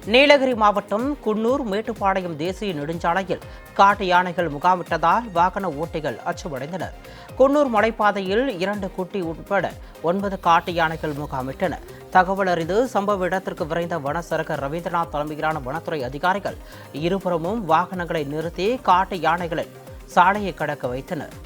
நீலகிரி மாவட்டம் குன்னூர் மேட்டுப்பாளையம் தேசிய நெடுஞ்சாலையில் காட்டு யானைகள் முகாமிட்டதால் வாகன ஓட்டிகள் அச்சமடைந்தனர். குன்னூர் மலைப்பாதையில் 2 குட்டி உட்பட 9 காட்டு யானைகள் முகாமிட்டன. தகவல் அறிந்து சம்பவ இடத்திற்கு விரைந்த வனச்சரகர் ரவீந்திரநாத் தலைமையிலான வனத்துறை அதிகாரிகள் இருபுறமும் வாகனங்களை நிறுத்தி காட்டு யானைகளை சாலையை கடக்க வைத்தனர்.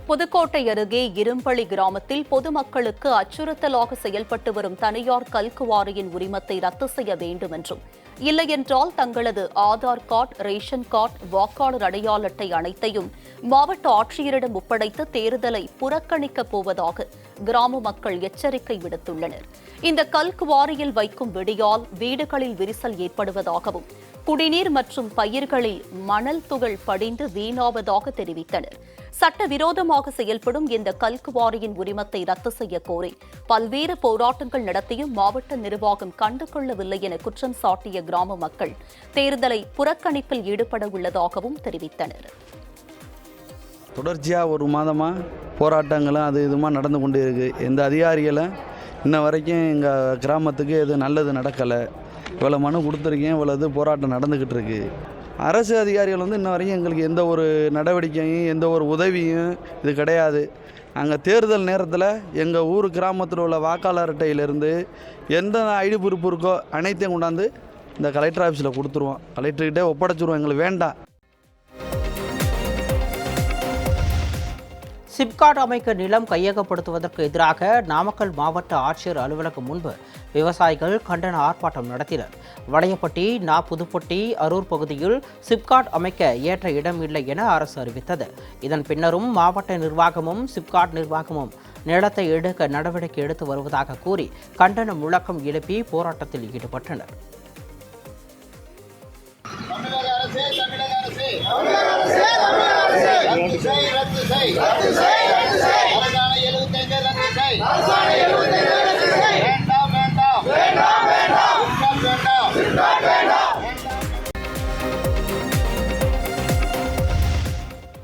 புதுக்கோட்டை அருகே இரும்பள்ளி கிராமத்தில் பொதுமக்களுக்கு அச்சுறுத்தலாக செயல்பட்டு வரும் தனியார் கல்குவாரியின் உரிமத்தை ரத்து செய்ய வேண்டும் என்றும், இல்லையென்றால் தங்களது ஆதார் கார்டு, ரேஷன் கார்டு, வாக்காளர் அடையாள அட்டை அனைத்தையும் மாவட்ட ஆட்சியரிடம் ஒப்படைத்து தேர்தலை புறக்கணிக்கப் போவதாக கிராம மக்கள் எச்சரிக்கை விடுத்துள்ளனர். இந்த கல்குவாரியில் வைக்கும் வெடியால் வீடுகளில் விரிசல் ஏற்படுவதாகவும், குடிநீர் மற்றும் பயிர்களில் மணல் துகள் படிந்து வீணாவதாக தெரிவித்தனர். சட்டவிரோதமாக செயல்படும் இந்த கல்குவாரியின் உரிமத்தை ரத்து செய்ய கோரி பல்வேறு போராட்டங்கள் நடத்தியும் மாவட்ட நிர்வாகம் கண்டுகொள்ளவில்லை என குற்றம் சாட்டிய கிராம மக்கள் தேர்தலை புறக்கணிப்பில் ஈடுபட உள்ளதாகவும் தெரிவித்தனர். தொடர்ச்சியாக ஒரு மாதமாக போராட்டங்களும் அது இதுமாக நடந்து கொண்டு இருக்கு. எந்த அதிகாரிகளும் இன்ன வரைக்கும் எங்கள் கிராமத்துக்கு எது நல்லது நடக்கலை. இவ்வளோ மனு கொடுத்துருக்கேன், இவ்வளோ இது போராட்டம் நடந்துக்கிட்டு இருக்கு. அரசு அதிகாரிகள் இன்ன வரைக்கும் எங்களுக்கு எந்த ஒரு நடவடிக்கையும் எந்த ஒரு உதவியும் இது கிடையாது. நாங்கள் தேர்தல் நேரத்தில் எங்கள் ஊர் கிராமத்தில் உள்ள வாக்காளர் அட்டையிலேருந்து எந்த ஐடி ப்ரூஃப் இருக்கோ அனைத்தையும் கொண்டாந்து இந்த கலெக்டர் ஆஃபீஸில் கொடுத்துருவோம். கலெக்டர்கிட்டே ஒப்படைச்சிருவோம். எங்களுக்கு வேண்டாம். சிப்காட் அமைக்க நிலம் கையகப்படுத்துவதற்கு எதிராக நாமக்கல் மாவட்ட ஆட்சியர் அலுவலகம் முன்பு விவசாயிகள் கண்டன ஆர்ப்பாட்டம் நடத்தினர். வளையப்பட்டி, புதுப்பட்டி, அரூர் பகுதியில் சிப்காட் அமைக்க ஏற்ற இடம் இல்லை என அரசு அறிவித்தது. இதன் பின்னரும் மாவட்ட நிர்வாகமும் சிப்காட் நிர்வாகமும் நிலத்தை எடுக்க நடவடிக்கை எடுத்து வருவதாக கூறி கண்டன முழக்கம் எழுப்பி போராட்டத்தில் ஈடுபட்டனர்.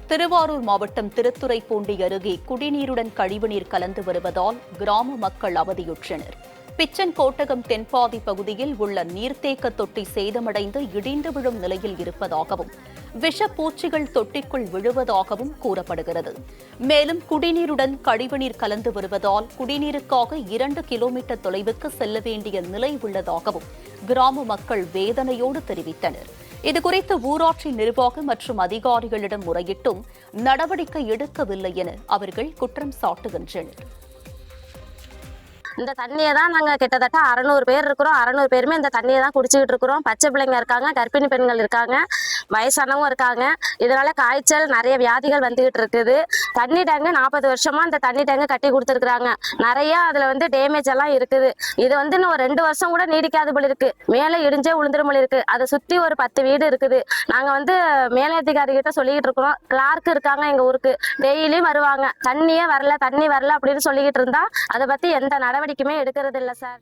திருவாரூர் மாவட்டம் திருத்துறைப்பூண்டி அருகே குடிநீருடன் கழிவுநீர் கலந்து வருவதால் கிராம மக்கள் அவதியுற்றனர். பிச்சன்கோட்டகம் தென்பாதி பகுதியில் உள்ள நீர்த்தேக்க தொட்டி சேதமடைந்து இடிந்து விழும் நிலையில் இருப்பதாகவும், விஷப்பூச்சிகள் தொட்டிக்குள் விழுவதாகவும் கூறப்படுகிறது. மேலும் குடிநீருடன் கழிவுநீர் கலந்து வருவதால் குடிநீருக்காக 2 கிலோமீட்டர் தொலைவுக்கு செல்ல வேண்டிய நிலை உள்ளதாகவும் கிராம மக்கள் வேதனையோடு தெரிவித்தனர். இதுகுறித்து ஊராட்சி நிர்வாகம் மற்றும் அதிகாரிகளிடம் முறையிட்டும் நடவடிக்கை எடுக்கவில்லை என அவர்கள் குற்றம் சாட்டுகின்றனர். இந்த தண்ணியை தான் நாங்கள் கிட்டத்தட்ட 600 பேர் இருக்கிறோம். 600 பேருமே இந்த தண்ணியை தான் குடிச்சிக்கிட்டு இருக்கிறோம். பச்சை பிள்ளைங்க இருக்காங்க, கர்ப்பிணி பெண்கள் இருக்காங்க, வயசானவங்க இருக்காங்க. இதனால காய்ச்சல், நிறைய வியாதிகள் வந்துகிட்டு இருக்குது. தண்ணி டேங்கு 40 வருஷமா இந்த தண்ணி டேங்கு கட்டி கொடுத்துருக்குறாங்க. நிறைய அதுல டேமேஜ் எல்லாம் இருக்குது. இது இன்னும் ஒரு 2 வருஷம் கூட நீடிக்காது போல இருக்கு. மேலே இடிஞ்சே உளுந்துரும் போல இருக்கு. அதை சுத்தி ஒரு 10 வீடு இருக்குது. நாங்க மேலதிகாரி கிட்ட சொல்லிக்கிட்டு இருக்கிறோம். கிளார்க் இருக்காங்க எங்க ஊருக்கு, டெய்லியும் வருவாங்க. தண்ணியே வரல, தண்ணி வரல அப்படின்னு சொல்லிக்கிட்டு இருந்தா அதை பத்தி எந்த நடவடிக்கையுமே எடுக்கிறது இல்லை சார்.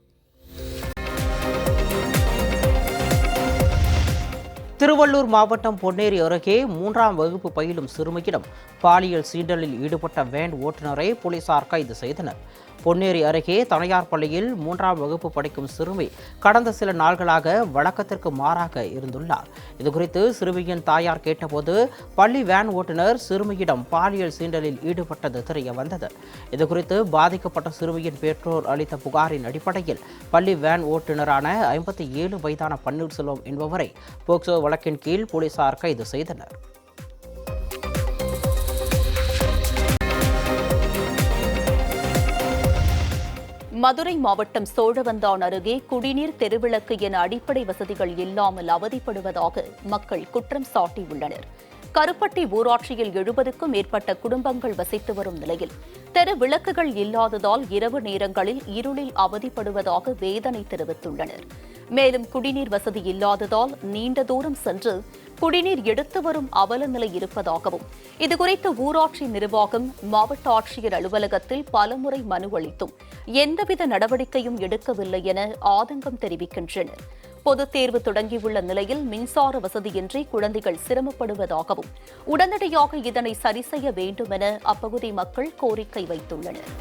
திருவள்ளூர் மாவட்டம் பொன்னேரி அருகே 3ஆம் வகுப்பு பயிலும் சிறுமியிடம் பாலியல் சீண்டலில் ஈடுபட்ட வேன் ஓட்டுநரை போலீசார் கைது செய்தனர். பொன்னேரி அருகே தனியார் பள்ளியில் 3ஆம் வகுப்பு படிக்கும் சிறுமி கடந்த சில நாள்களாக வழக்கத்திற்கு மாறாக இருந்துள்ளார். இதுகுறித்து சிறுமியின் தாயார் கேட்டபோது பள்ளி வேன் ஓட்டுநர் சிறுமியிடம் பாலியல் சீண்டலில் ஈடுபட்டது தெரிய வந்தது. இதுகுறித்து பாதிக்கப்பட்ட சிறுமியின் பெற்றோர் அளித்த புகாரின் அடிப்படையில் பள்ளி வேன் ஓட்டுநரான 57 வயதான பன்னீர்செல்வம் என்பவரை போக்சோ வழக்கின் கீழ் போலீசார் கைது செய்தனர். மதுரை மாவட்டம் சோழவந்தான் அருகே குடிநீர், தெருவிளக்கு என அடிப்படை வசதிகள் இல்லாமல் அவதிப்படுவதாக மக்கள் குற்றம் சாட்டியுள்ளனர். கருப்பட்டி ஊராட்சியில் 70க்கும் மேற்பட்ட குடும்பங்கள் வசித்து வரும் நிலையில் தெரு விளக்குகள் இல்லாததால் இரவு நேரங்களில் இருளில் அவதிப்படுவதாக வேதனை தெரிவித்துள்ளனர். மேலும் குடிநீர் வசதி இல்லாததால் நீண்ட தூரம் சென்று குடிநீர் எடுத்து வரும் அவல நிலை இருப்பதாகவும் இதுகுறித்து ஊராட்சி நிர்வாகம் மாவட்ட ஆட்சியர் அலுவலகத்தில் பலமுறை மனு அளித்தும் எந்தவித நடவடிக்கையும் எடுக்கவில்லை என ஆதங்கம் தெரிவிக்கின்றனர். பொதுத் தேர்வு தொடங்கியுள்ள நிலையில் மின்சார வசதியின்றி குழந்தைகள் சிரமப்படுவதாகவும் உடனடியாக இதனை சரி செய்ய வேண்டும் என அப்பகுதி மக்கள் கோரிக்கை வைத்துள்ளனர்.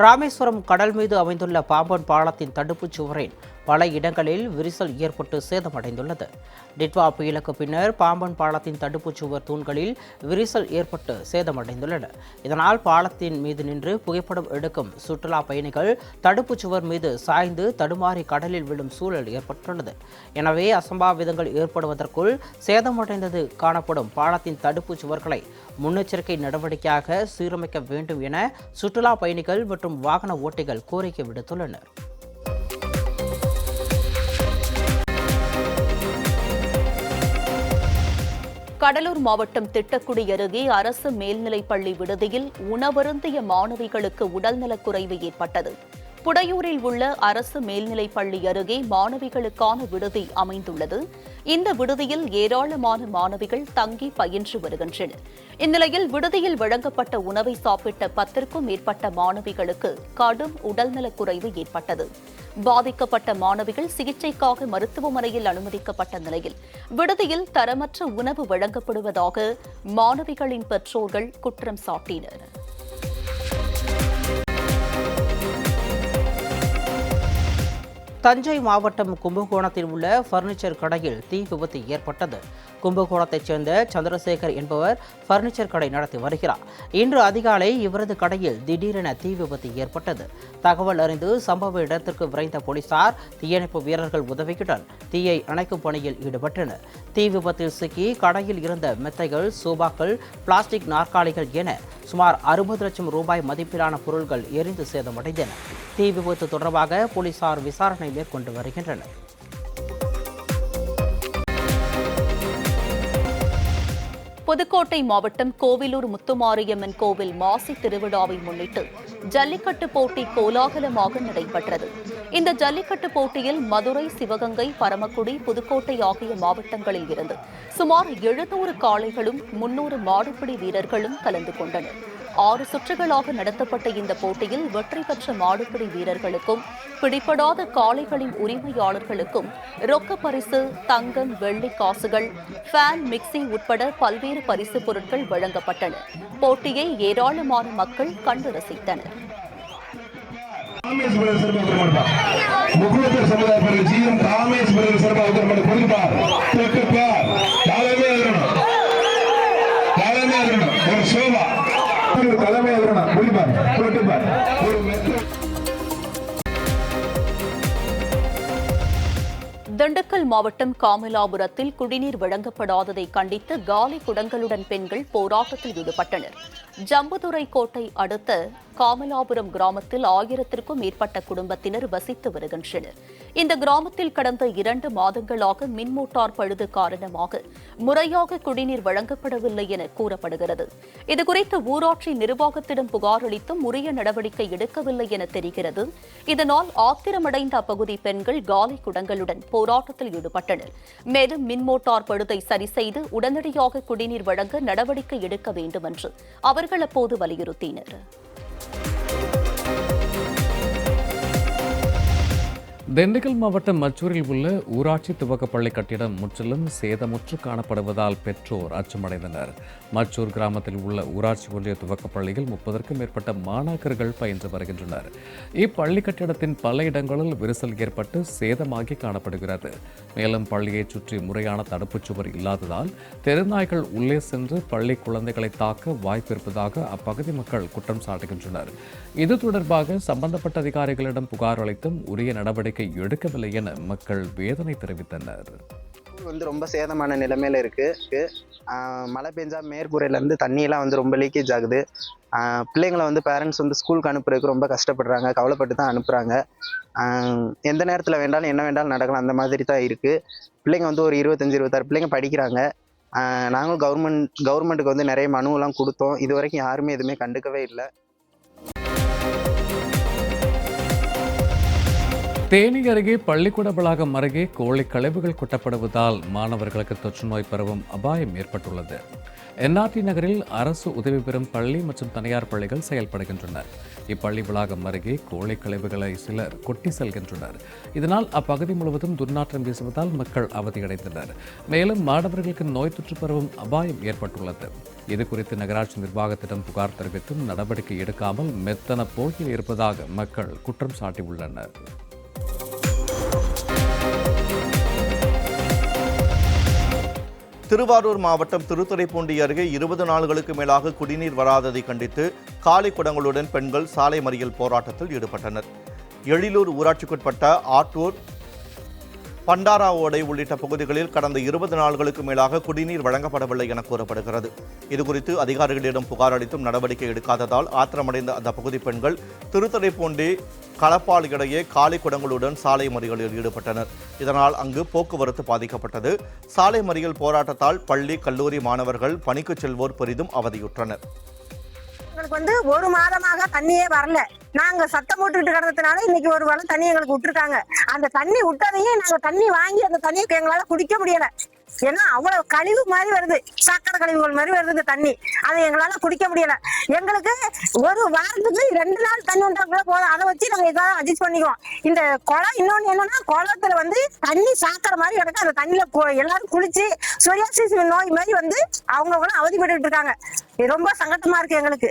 ராமேஸ்வரம் கடல் மீது அமைந்துள்ள பாம்பன் பாலத்தின் தடுப்புச் சுவரின் பல இடங்களில் விரிசல் ஏற்பட்டு சேதமடைந்துள்ளது. டிட்வா புயலுக்கு பின்னர் பாம்பன் பாலத்தின் தடுப்புச் சுவர் தூண்களில் விரிசல் ஏற்பட்டு சேதமடைந்துள்ளன. இதனால் பாலத்தின் மீது நின்று புகைப்படம் எடுக்கும் சுற்றுலா பயணிகள் தடுப்புச் சுவர் மீது சாய்ந்து தடுமாறி கடலில் விழும் சூழல் ஏற்பட்டுள்ளது. எனவே அசம்பாவிதங்கள் ஏற்படுவதற்குள் சேதமடைந்தது காணப்படும் பாலத்தின் தடுப்புச் சுவர்களை முன்னெச்சரிக்கை நடவடிக்கையாக சீரமைக்க வேண்டும் என சுற்றுலா பயணிகள் மற்றும் வாகன ஓட்டிகள் கோரிக்கை விடுத்துள்ளனர். கடலூர் மாவட்டம் திட்டக்குடி அருகே அரசு மேல்நிலைப்பள்ளி விடுதியில் உணவருந்திய மாணவிகளுக்கு உடல்நலக்குறைவு ஏற்பட்டது. புடையூரில் உள்ள அரசு மேல்நிலைப்பள்ளி அருகே மாணவிகளுக்கான விடுதி அமைந்துள்ளது. இந்த விடுதியில் ஏராளமான மாணவிகள் தங்கி பயின்று வருகின்றனர். இந்நிலையில் விடுதியில் வழங்கப்பட்ட உணவை சாப்பிட்ட 10க்கும் மேற்பட்ட மாணவிகளுக்கு கடும் உடல்நலக்குறைவு ஏற்பட்டது. பாதிக்கப்பட்ட மாணவிகள் சிகிச்சைக்காக மருத்துவமனையில் அனுமதிக்கப்பட்ட நிலையில் விடுதியில் தரமற்ற உணவு வழங்கப்படுவதாக மாணவிகளின் பெற்றோர்கள் குற்றம் சாட்டினர். தஞ்சை மாவட்டம் கும்பகோணத்தில் உள்ள பர்னிச்சர் கடையில் தீ விபத்து ஏற்பட்டது. கும்பகோணத்தைச் சேர்ந்த சந்திரசேகர் என்பவர் பர்னிச்சர் கடை நடத்தி வருகிறார். இன்று அதிகாலை இவரது கடையில் திடீரென தீ விபத்து ஏற்பட்டது. தகவல் அறிந்து சம்பவ இடத்திற்கு விரைந்த போலீசார் தீயணைப்பு வீரர்கள் உதவியுடன் தீயை அணைக்கும் பணியில் ஈடுபட்டனர். தீ விபத்தில் சிக்கி கடையில் இருந்த மெத்தைகள், சோபாக்கள், பிளாஸ்டிக் நாற்காலிகள் என சுமார் 60 லட்சம் ரூபாய் மதிப்பிலான பொருட்கள் எரிந்து சேதமடைந்தன. தீ விபத்து தொடர்பாக போலீசார் விசாரணை மேற்கொண்டு வருகின்றனர். புதுக்கோட்டை மாவட்டம் கோவிலூர் முத்துமாரியம்மன் கோவில் மாசி திருவிழாவை முன்னிட்டு ஜல்லிக்கட்டு போட்டி கோலாகலமாக நடைபெற்றது. இந்த ஜல்லிக்கட்டு போட்டியில் மதுரை, சிவகங்கை, பரமக்குடி, புதுக்கோட்டை ஆகிய மாவட்டங்களில் இருந்து சுமார் 700 காளைகளும் 300 மாடுபிடி வீரர்களும் கலந்து கொண்டனர். 6 சுற்றுகளாக நடத்தப்பட்ட இந்த போட்டியில் வெற்றி பெற்ற மாடுபிடி வீரர்களுக்கும் பிடிபடாத காளைகளின் உரிமையாளர்களுக்கும் ரொக்க பரிசு, தங்கம், வெள்ளி காசுகள், ஃபேன், மிக்சி உட்பட பல்வேறு பரிசு பொருட்கள் வழங்கப்பட்டன. போட்டியை ஏராளமான மக்கள் கண்டு ரசித்தனர். திண்டுக்கல் மாவட்டம் காமலாபுரத்தில் குடிநீர் வழங்கப்படாததை கண்டித்து காலி குடங்களுடன் பெண்கள் போராட்டத்தில் ஈடுபட்டனர். ஜம்புதுரை கோட்டை அடுத்த காமலாபுரம் கிராமத்தில் 1000க்கும் மேற்பட்ட குடும்பத்தினர் வசித்து வருகின்றனர். இந்த கிராமத்தில் கடந்த 2 மாதங்களாக மின் மோட்டார் பழுது காரணமாக முறையாக குடிநீர் வழங்கப்படவில்லை என கூறப்படுகிறது. இதுகுறித்து ஊராட்சி நிர்வாகத்திடம் புகார் அளித்தும் உரிய நடவடிக்கை எடுக்கவில்லை என தெரிகிறது. இதனால் ஆத்திரமடைந்த அப்பகுதி பெண்கள் காலி குடங்களுடன் போராட்டத்தில் ஈடுபட்டனர். மேலும் மின் மோட்டார் பழுதை சரி செய்து உடனடியாக குடிநீர் வழங்க நடவடிக்கை எடுக்க வேண்டும் என்று அவர்கள் அப்போது வலியுறுத்தினர். திண்டுக்கல் மாவட்டம் மச்சூரில் உள்ள ஊராட்சி துவக்கப்பள்ளி கட்டிடம் முற்றிலும் சேதமுற்று காணப்படுவதால் பெற்றோர் அச்சமடைந்தனர். மச்சூர் கிராமத்தில் உள்ள ஊராட்சி ஒன்றிய துவக்கப்பள்ளியில் 30க்கும் மேற்பட்ட மாணாக்கர்கள் பயின்று வருகின்றனர். இப்பள்ளி கட்டிடத்தின் பல இடங்களில் விரிசல் ஏற்பட்டு சேதமாகி காணப்படுகிறது. மேலும் பள்ளியை சுற்றி முறையான தடுப்புச் சுவர் இல்லாததால் தெருநாய்கள் உள்ளே சென்று பள்ளி குழந்தைகளை தாக்க வாய்ப்பிருப்பதாக அப்பகுதி மக்கள் குற்றம் சாட்டுகின்றனர். இது தொடர்பாக சம்பந்தப்பட்ட அதிகாரிகளிடம் புகார் அளித்தும் உரிய நடவடிக்கை எடுக்கவில்லை என மக்கள் வேதனை தெரிவித்தனர். ரொம்ப சேதமான நிலைமையில இருக்கு. மழை பெஞ்சா மேற்கூரையிலேருந்து தண்ணியெல்லாம் ரொம்ப லீக்கேஜ் ஆகுது. பிள்ளைங்களை பேரண்ட்ஸ் ஸ்கூலுக்கு அனுப்புறதுக்கு ரொம்ப கஷ்டப்படுறாங்க, கவலைப்பட்டு தான் அனுப்புகிறாங்க. எந்த நேரத்தில் வேண்டாலும் என்ன வேண்டாலும் நடக்கலாம், அந்த மாதிரி தான் இருக்குது. பிள்ளைங்க ஒரு 25-26 பிள்ளைங்க படிக்கிறாங்க. நாங்களும் கவர்மெண்ட்டுக்கு நிறைய மனுவெல்லாம் கொடுத்தோம். இது வரைக்கும் யாருமே எதுவுமே கண்டுக்கவே இல்லை. தேனி அருகே பள்ளிக்கூட வளாகம் அருகே கோழி கழிவுகள் கொட்டப்படுவதால் மாணவர்களுக்கு தொற்றுநோய் பரவும் அபாயம் ஏற்பட்டுள்ளது. என்ஆர்டி நகரில் அரசு உதவி பெறும் பள்ளி மற்றும் தனியார் பள்ளிகள் செயல்படுகின்றன. இப்பள்ளி வளாகம் அருகே கோழி கழிவுகளை சிலர் கொட்டி செல்கின்றனர். இதனால் அப்பகுதி முழுவதும் துர்நாற்றம் வீசுவதால் மக்கள் அவதியடைந்தனர். மேலும் மாணவர்களுக்கு நோய் தொற்று பரவும் அபாயம் ஏற்பட்டுள்ளது. இதுகுறித்து நகராட்சி நிர்வாகத்திடம் புகார் தெரிவித்தும் நடவடிக்கை எடுக்காமல் மெத்தன போக்கில் இருப்பதாக மக்கள் குற்றம் சாட்டியுள்ளனர். திருவாரூர் மாவட்டம் திருத்துறைப்பூண்டி அருகே 20 நாட்களுக்கு மேலாக குடிநீர் வராததை கண்டித்து காலி குடங்களுடன் பெண்கள் சாலை மறியல் போராட்டத்தில் ஈடுபட்டனர். எழிலூர் ஊராட்சிக்குட்பட்ட ஆட்டூர், பண்டாரா ஓடை உள்ளிட்ட பகுதிகளில் கடந்த 20 நாட்களுக்கு மேலாக குடிநீர் வழங்கப்படவில்லை என கூறப்படுகிறது. இதுகுறித்து அதிகாரிகளிடம் புகார் அளித்தும் நடவடிக்கை எடுக்காததால் ஆத்திரமடைந்த அந்த பகுதி பெண்கள் திருத்துறைப்பூண்டி களப்பால் இடையே காலி குடங்களுடன் சாலை மறியலில் ஈடுபட்டனர். இதனால் அங்கு போக்குவரத்து பாதிக்கப்பட்டது. சாலை மறியல் போராட்டத்தால் பள்ளி, கல்லூரி மாணவர்கள், பணிக்கு செல்வோர் பெரிதும் அவதியுற்றனர். எங்களுக்கு ஒரு மாதமாக தண்ணியே வரல. நாங்க சத்தம் போட்டுக்கிட்டு கிடந்ததுனால இன்னைக்கு ஒரு வேளை தண்ணி எங்களுக்கு விட்டுருக்காங்க. அந்த தண்ணி விட்டதையும் நாங்க தண்ணி வாங்கி அந்த தண்ணியை எங்களால குடிக்க முடியல. ஏன்னா அவ்வளவு கழிவு மாதிரி வருது, சாக்கடை கழிவுகள் மாதிரி வருது இந்த தண்ணி. அதை எங்களால குடிக்க முடியல. எங்களுக்கு ஒரு வாரத்துக்கு 2 நாள் தண்ணி வந்தா கூட போதும். அதை வச்சு நாங்க இதாக அட்ஜஸ்ட் பண்ணிக்குவோம். இந்த குளம் இன்னொன்னு என்னன்னா, குளத்துல தண்ணி சாக்கடை மாதிரி கிடக்கு. அந்த தண்ணியில எல்லாரும் குளிச்சு சொரியாசிஸ் நோய் மாதிரி அவங்க அவதிப்பட்டு இருக்காங்க. இது ரொம்ப சங்கடமா இருக்கு எங்களுக்கு.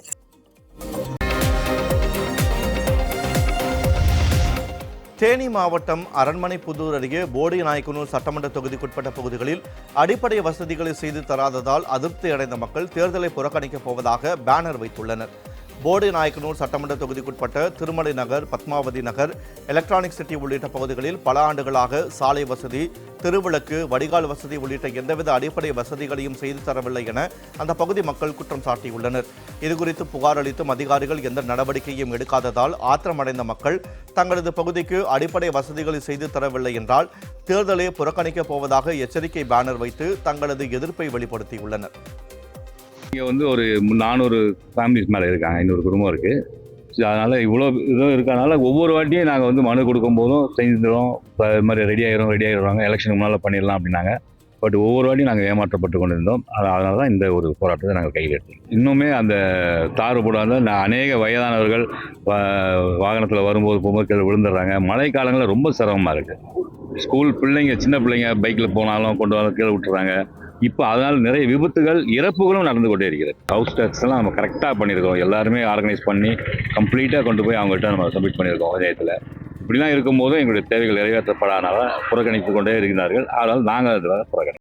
தேனி மாவட்டம் அரண்மனைப்புதூர் அருகே போடி நாயக்கனூர் சட்டமன்ற தொகுதிக்குட்பட்ட பகுதிகளில் அடிப்படை வசதிகளை செய்து தராததால் அதிருப்தி அடைந்த மக்கள் தேர்தலை புறக்கணிக்கப் போவதாக பேனர் வைத்துள்ளனர். போடி நாயக்கனூர் சட்டமன்ற தொகுதிக்குட்பட்ட திருமலை நகர், பத்மாவதி நகர், எலக்ட்ரானிக் சிட்டி உள்ளிட்ட பகுதிகளில் பல ஆண்டுகளாக சாலை வசதி, தெருவிளக்கு, வடிகால் வசதி உள்ளிட்ட எந்தவித அடிப்படை வசதிகளையும் செய்து தரவில்லை என அந்த பகுதி மக்கள் குற்றம் சாட்டியுள்ளனர். இதுகுறித்து புகார் அளித்தும் அதிகாரிகள் எந்த நடவடிக்கையும் எடுக்காததால் ஆத்திரமடைந்த மக்கள் தங்களது பகுதிக்கு அடிப்படை வசதிகளை செய்து தரவில்லை என்றால் தேர்தலை புறக்கணிக்கப் போவதாக எச்சரிக்கை பேனர் வைத்து தங்களது எதிர்ப்பை வெளிப்படுத்தியுள்ளனர். இங்கே ஒரு 400 ஃபேமிலிஸ் மேலே இருக்காங்க, 500 குடும்பம் இருக்குது. அதனால் இவ்வளோ இதுவும் இருக்கிறதுனால ஒவ்வொரு வாட்டியும் நாங்கள் மனு கொடுக்கும் போதும் செஞ்சிடும், இது மாதிரி ரெடி ஆகிடுவாங்க, எலெக்ஷனுக்கு முன்னால் பண்ணிடலாம் அப்படின்னாங்க. பட் ஒவ்வொரு வாட்டியும் நாங்கள் ஏமாற்றப்பட்டு கொண்டு இருந்தோம். அதனால தான் இந்த ஒரு போராட்டத்தை நாங்கள் கையில் எடுத்தோம். இன்னுமே அந்த தாறு போடாத அநேக வயதானவர்கள் வாகனத்தில் வரும்போது போகும்போது விழுந்துடுறாங்க. மழை காலங்களில் ரொம்ப சிரமமாக இருக்குது. ஸ்கூல் பிள்ளைங்க, சின்ன பிள்ளைங்க பைக்கில் போனாலும் கொண்டு வந்து கீழே விட்டுறாங்க. இப்போ அதனால் நிறைய விபத்துகள், இறப்புகளும் நடந்து கொண்டே இருக்கிறது. ஹவுஸ் டேக்ஸ் எல்லாம் நம்ம கரெக்டாக பண்ணியிருக்கோம். எல்லாருமே ஆர்கனைஸ் பண்ணி கம்ப்ளீட்டாக கொண்டு போய் அவங்கள்ட்ட நம்ம சப்மிட் பண்ணியிருக்கோம் பஞ்சாயத்தில். இப்படிலாம் இருக்கும்போது எங்களுடைய தேவைகள் நிறைவேற்றப்படாதனால புறக்கணித்து கொண்டே இருக்கிறார்கள். அதனால் நாங்கள் அதில் புறக்கணி